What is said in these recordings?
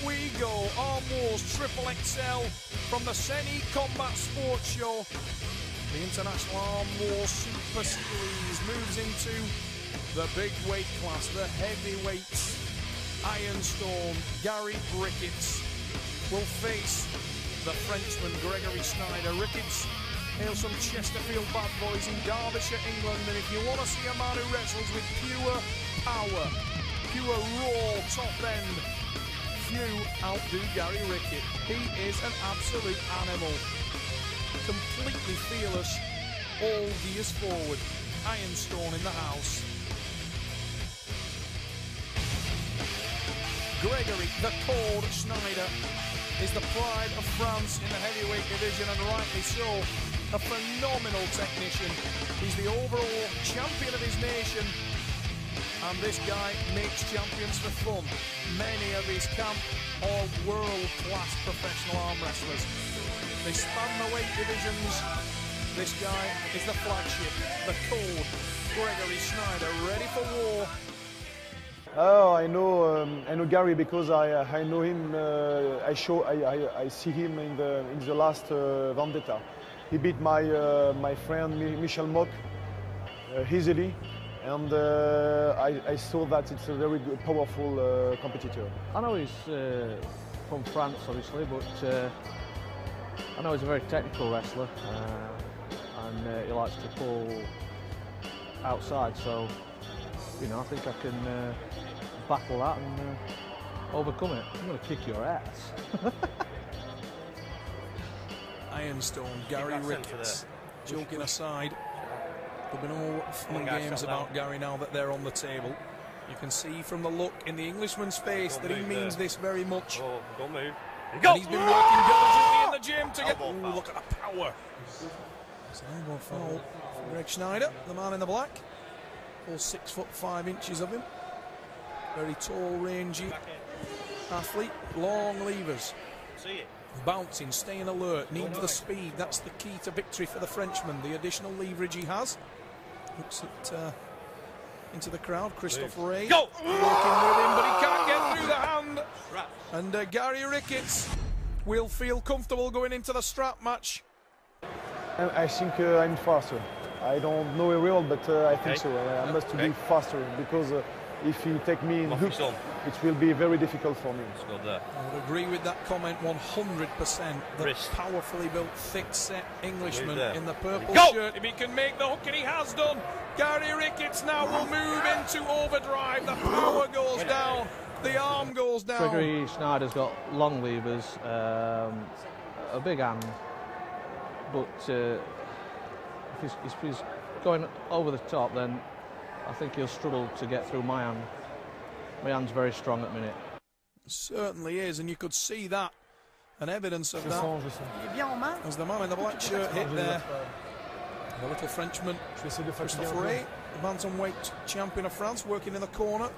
we go. Arm Wars Triple XL from the Seni Combat Sports Show. The International Arm Wars Super Series moves into the big weight class, the heavyweights. Ironstone Gary Ricketts will face the Frenchman Grégory SCHNEIDER. Ricketts hails from Chesterfield Bad Boys in Derbyshire, England, and if you want to see a man who wrestles with pure power, pure raw top end, few outdo Gary Ricketts. He is an absolute animal, completely fearless, all gears forward. Ironstone in the house. Grégory, the Code SCHNEIDER, is the pride of France in the heavyweight division, and rightly so. A phenomenal technician. He's the overall champion of his nation, and this guy makes champions for fun. Many of his camp are world-class professional arm wrestlers. They span the weight divisions. This guy is the flagship, the Code, Grégory SCHNEIDER, ready for war. Oh, I know Gary because I know him. I see him in the last Vendetta. He beat my friend Michel Mock easily, and I saw that it's a very good, powerful competitor. I know he's from France, obviously, but I know he's a very technical wrestler, and he likes to pull outside. So, you know, I think I can battle that and overcome it. I'm going to kick your ass. Ironstone, Gary Ricketts. Joking aside, there'll be no fun games about Gary now that they're on the table. You can see from the look in the Englishman's face that he means this very much. Oh, don't move. And he's been working diligently in the gym to get... Ooh, look at the power. It's an elbow foul for Greg SCHNEIDER, the man in the black. All 6'5" of him. Very tall, rangy athlete. Long levers. Bouncing, staying alert, needs the speed. That's the key to victory for the Frenchman. The additional leverage he has. Looks at into the crowd. Christophe Ray working with him, but he can't get through the hand. And Gary Ricketts will feel comfortable going into the strap match. I think I'm faster. I don't know it well, but I think so. I must be faster because if you take me in hooks, it will be very difficult for me. I would agree with that comment 100%. The powerfully built, thick-set Englishman in the purple shirt. If he can make the hook, and he has done, Gary Ricketts now will move into overdrive. The power goes down, the arm goes down. Grégory SCHNEIDER's got long levers, a big hand, but if he's going over the top, then I think he'll struggle to get through my hand. My hand's very strong at the minute. Certainly is, and you could see that, and evidence of that, as the man in the black shirt hit there. The little Frenchman, Christophe Ray, the bantamweight champion of France, working in the corner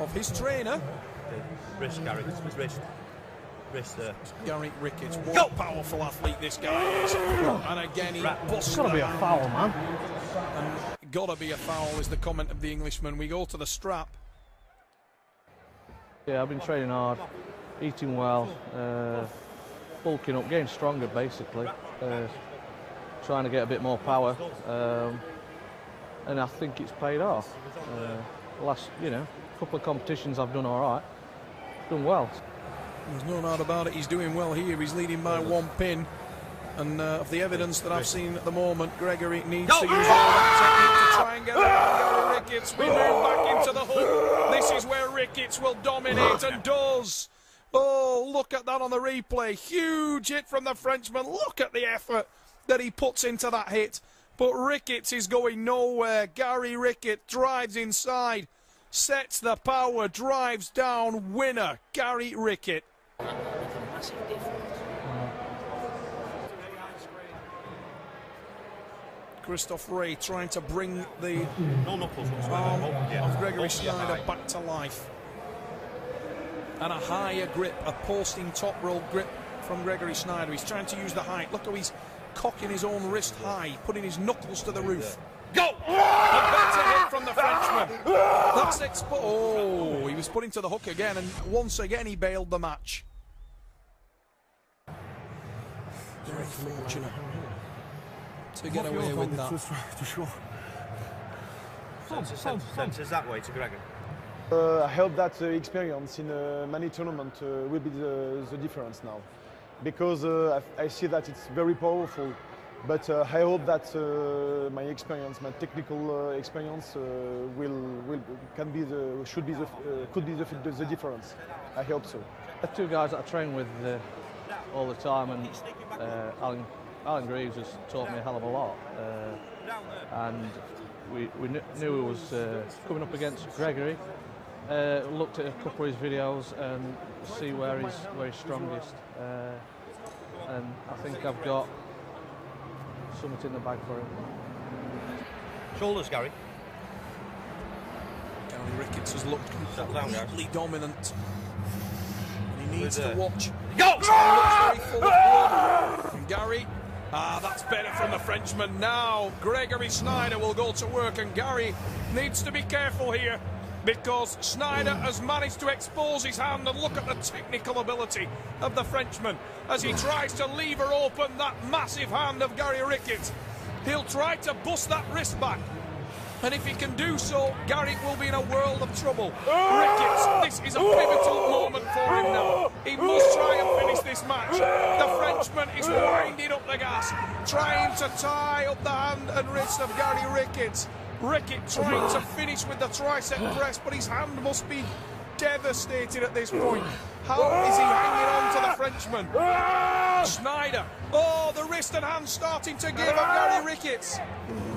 of his trainer. Wrist, Gary, wrist. Gary Ricketts, what a powerful athlete this guy is. And again, he busts. It's got to be a foul, man. And gotta be a foul is the comment of the Englishman. We go to the strap. Yeah, I've been training hard, eating well, bulking up, getting stronger basically, trying to get a bit more power, and I think it's paid off. Last, couple of competitions I've done all right, done well. There's no doubt about it, he's doing well here. He's leading by one pin, and of the evidence that I've seen at the moment, Grégory needs to use all that technique to try and get around Gary Ricketts. We move back into the hook. This is where Ricketts will dominate, and does. Oh, look at that on the replay. Huge hit from the Frenchman. Look at the effort that he puts into that hit. But Ricketts is going nowhere. Gary Ricketts drives inside, sets the power, drives down, winner, Gary Ricketts. Christophe Ray trying to bring the arm of Grégory SCHNEIDER back to life. And a higher grip, a posting top roll grip from Grégory SCHNEIDER. He's trying to use the height. Look how he's cocking his own wrist high, putting his knuckles to the roof. Go! A better hit from the Frenchman. That's oh, he was put into the hook again, and once again he bailed the match. Very fortunate to get away with that. Senses that way to Grégory. I hope that experience in many tournaments will be the difference now, because I see that it's very powerful. But I hope that my experience, my technical experience, could be the difference. I hope so. The two guys that I train with all the time, and Alan Greaves has taught me a hell of a lot. And we knew he was coming up against Grégory. Looked at a couple of his videos and see where he's strongest. And I think I've got something in the bag for him. Shoulders, Gary. Gary Ricketts has looked completely dominant. And he needs to watch. Go! He looks very full of blood. And Gary, that's better from the Frenchman. Now Grégory Schneider will go to work, and Gary needs to be careful here, because Schneider has managed to expose his hand, and look at the technical ability of the Frenchman as he tries to lever open that massive hand of Gary Ricketts. He'll try to bust that wrist back, and if he can do so, Gary will be in a world of trouble. Ricketts, this is a pivotal moment for him now. He must try and finish this match. The Frenchman is winding up the gas, trying to tie up the hand and wrist of Gary Ricketts. Rickett trying to finish with the tricep press, but his hand must be devastated at this point. How is he hanging on to the Frenchman? Schneider. Oh, the wrist and hand starting to give of Gary Ricketts.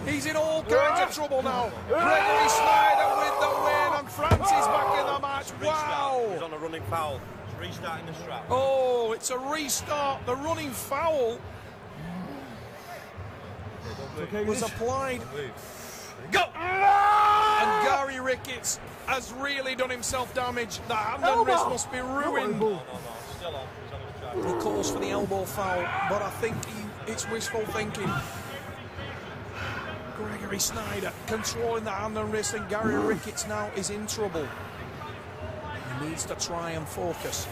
He's in all kinds of trouble now. Grégory Schneider with the win, and France is back in the match. Wow. He's on a running foul. He's restarting the strap. Oh, it's a restart. The running foul was applied. Go! And Gary Ricketts has really done himself damage. The hand and wrist must be ruined. No, still on. He's on the track. He calls for the elbow foul, but I think it's wishful thinking. Grégory Schneider controlling the hand and wrist, and Gary Ricketts now is in trouble. He needs to try and focus,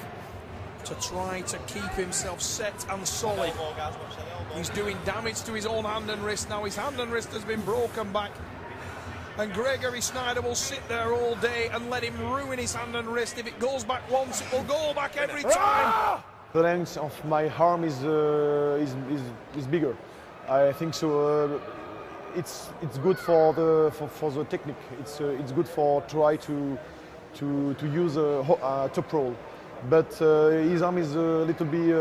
to try to keep himself set and solid. He's doing damage to his own hand and wrist now. His hand and wrist has been broken back, and Grégory Schneider will sit there all day and let him ruin his hand and wrist. If it goes back once, it will go back every time. The length of my arm is bigger. I think so. It's good for the technique. It's good for try to use a top roll, but his arm is a little bit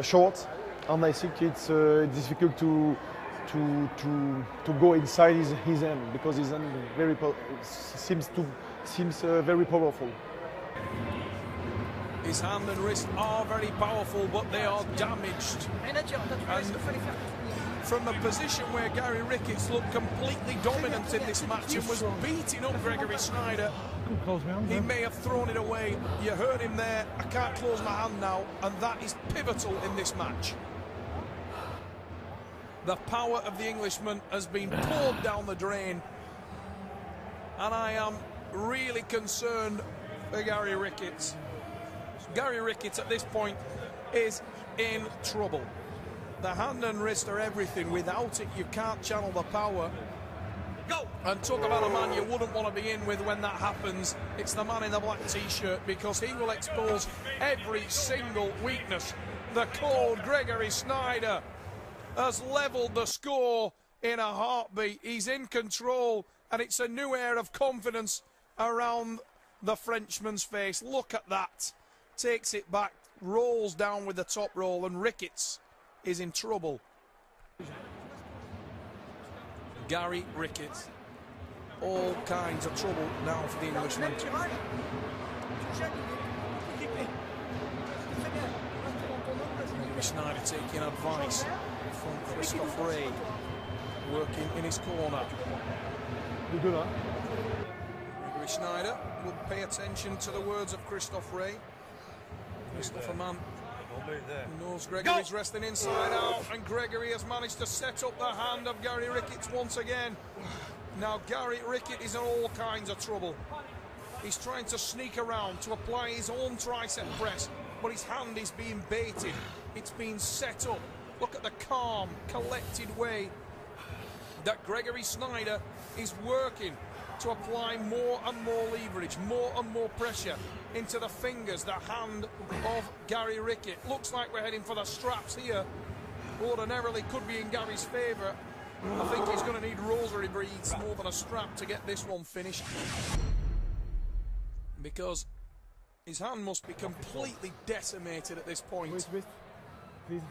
short, and I think it's difficult to go inside his hand, because his hand seems very powerful. His hand and wrist are very powerful, but they are damaged. And from a position where Gary Ricketts looked completely dominant in this match and was beating up Grégory Schneider, he may have thrown it away. You heard him there. I can't close my hand now, and that is pivotal in this match. The power of the Englishman has been poured down the drain, and I am really concerned for Gary Ricketts. Gary Ricketts at this point is in trouble. The hand and wrist are everything. Without it, you can't channel the power. Go! And talk about a man you wouldn't want to be in with when that happens. It's the man in the black t-shirt, because he will expose every single weakness. The code, Grégory Schneider, has levelled the score in a heartbeat. He's in control, and it's a new air of confidence around the Frenchman's face. Look at that. Takes it back, rolls down with the top roll, and Ricketts is in trouble. Gary Ricketts, all kinds of trouble now for the Englishman. Grégory Schneider taking advice from Christophe Ray, working in his corner. Grégory Schneider will pay attention to the words of Christophe Ray. Christophe, a man Don't move there. He knows Gregory's wrestling inside out, and Gregory has managed to set up the hand of Gary Ricketts once again. Now Gary Rickett is in all kinds of trouble. He's trying to sneak around to apply his own tricep press, but his hand is being baited. It's being set up. Look at the calm, collected way that Gregory Snyder is working to apply more and more leverage, more and more pressure into the fingers, the hand of Gary Rickett. Looks like we're heading for the straps here. Ordinarily could be in Gary's favour. I think he's going to need rosary beads more than a strap to get this one finished, because his hand must be completely decimated at this point. Wait, please.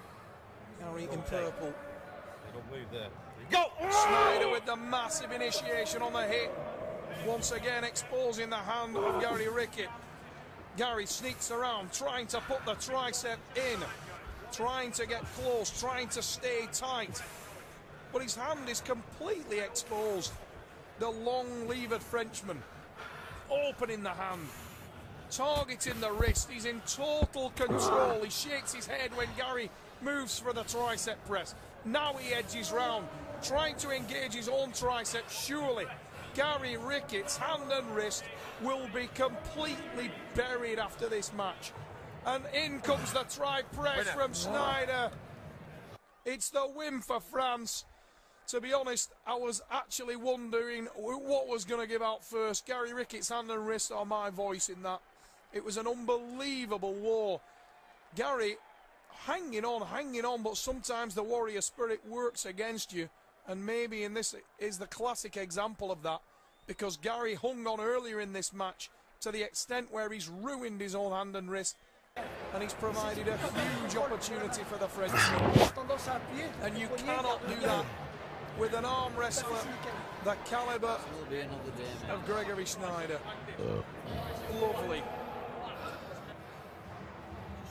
Gary in purple. Don't move there. Go! Snyder with the massive initiation on the hit. Once again exposing the hand of Gary Rickett. Gary sneaks around, trying to put the tricep in, trying to get close, trying to stay tight. But his hand is completely exposed. The long-levered Frenchman opening the hand, targeting the wrist. He's in total control. He shakes his head when Gary moves for the tricep press. Now he edges round, trying to engage his own tricep. Surely Gary Rickett's hand and wrist will be completely buried after this match. And in comes the tri-press from Snyder. It's the win for France. To be honest, I was actually wondering what was going to give out first, Gary Rickett's hand and wrist or my voice in that. It was an unbelievable war. Gary hanging on, but sometimes the warrior spirit works against you. And maybe in this is the classic example of that, because Gary hung on earlier in this match to the extent where he's ruined his own hand and wrist, and he's provided a huge opportunity for the Frenchman. And you cannot do that with an arm wrestler the calibre of Grégory Snyder. Lovely.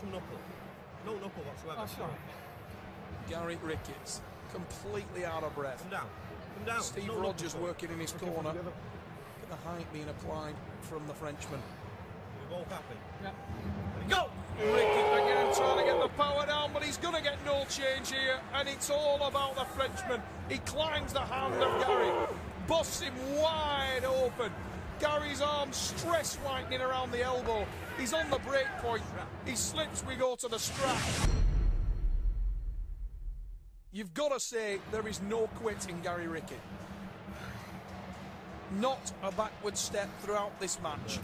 Some knuckle. No knuckle whatsoever. Sorry. Gary Ricketts completely out of breath. Come down. Come down. Steve No Rogers knuckle. working in his corner. Look at the height being applied from the Frenchman. We're both happy. Yeah. Go! Rickett again trying to get the power down, but he's going to get no change here, and it's all about the Frenchman. He climbs the hand of Gary, busts him wide open. Gary's arm stress whitening around the elbow. He's on the break point. He slips, we go to the strap. You've got to say there is no quitting Gary Rickett. Not a backward step throughout this match.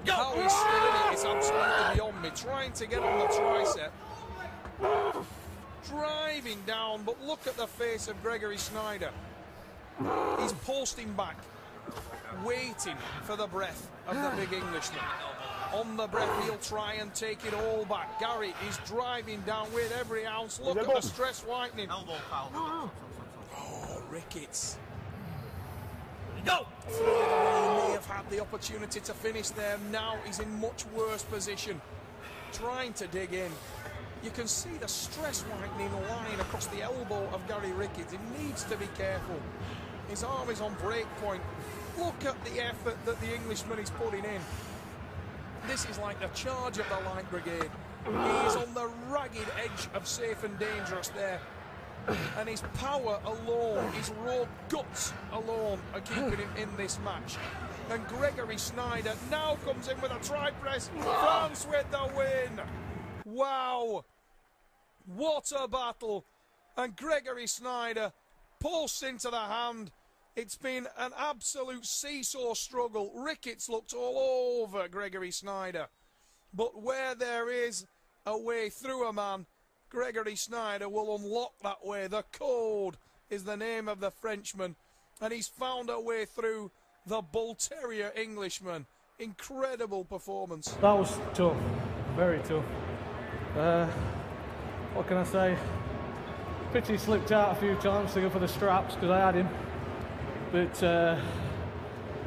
How he's still in it is absolutely beyond me. Trying to get on the tricep. Driving down, but look at the face of Grégory Snyder. He's posting back, waiting for the breath of the big Englishman. On the breath, he'll try and take it all back. Gary is driving down with every ounce. Look at the stress whitening. Elbow foul. Oh, Ricketts. Go! He may have had the opportunity to finish there. Now he's in much worse position, trying to dig in. You can see the stress whitening line across the elbow of Gary Ricketts. He needs to be careful. His arm is on break point. Look at the effort that the Englishman is putting in. This is like the charge of the Light Brigade. He is on the ragged edge of safe and dangerous there. And his power alone, his raw guts alone are keeping him in this match. And Grégory Snyder now comes in with a tri-press. France with the win. Wow. What a battle. And Grégory Snyder posts into the hand. It's been an absolute seesaw struggle. Ricketts looked all over Grégory Snyder. But where there is a way through a man, Grégory Snyder will unlock that way. The code is the name of the Frenchman, and he's found a way through the Bull Terrier Englishman. Incredible performance. That was tough, very tough. What can I say? Pity slipped out a few times to go for the straps because I had him. But oh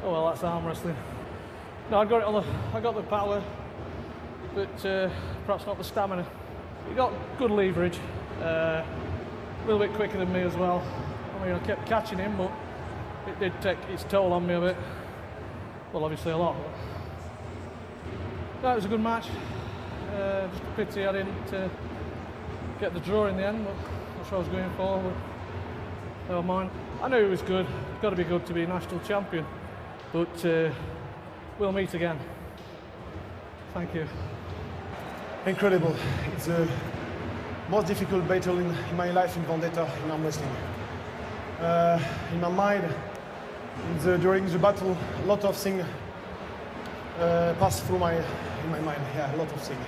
well, that's arm wrestling. No, I got the power, but perhaps not the stamina. He got good leverage, a little bit quicker than me as well. I mean, I kept catching him, but it did take its toll on me a bit. Well, obviously a lot. That was a good match. Just a pity I didn't get the draw in the end, but that's what I was going for. But never mind. I knew it was good. It's got to be good to be national champion, but we'll meet again. Thank you. Incredible. It's the most difficult battle in my life in Vendetta in arm wrestling. In my mind, during the battle, a lot of things passed through in my mind. Yeah, a lot of things.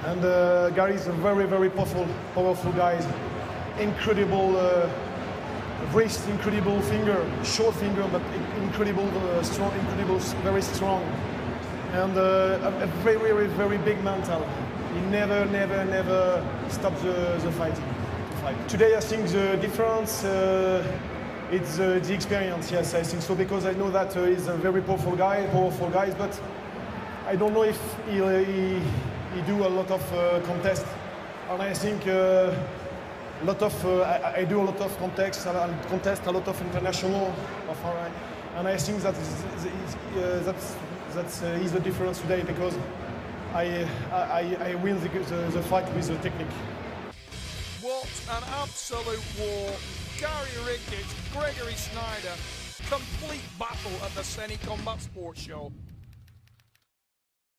And Gary is a very, very powerful guy. Incredible wrist, incredible finger, short finger, but incredible strong, very strong. And a very, very big mental. He never stops the fighting. Today I think the difference it's the experience. Yes, I think so, because I know that he's a very powerful guy, but I don't know if he do a lot of contests, and I think I do a lot of contest a lot of international, and I think that is the difference today, because I win the fight with the technique. What an absolute war. Gary Rickett, Grégory SCHNEIDER, complete battle at the SCHNEIDER Combat Sports Show.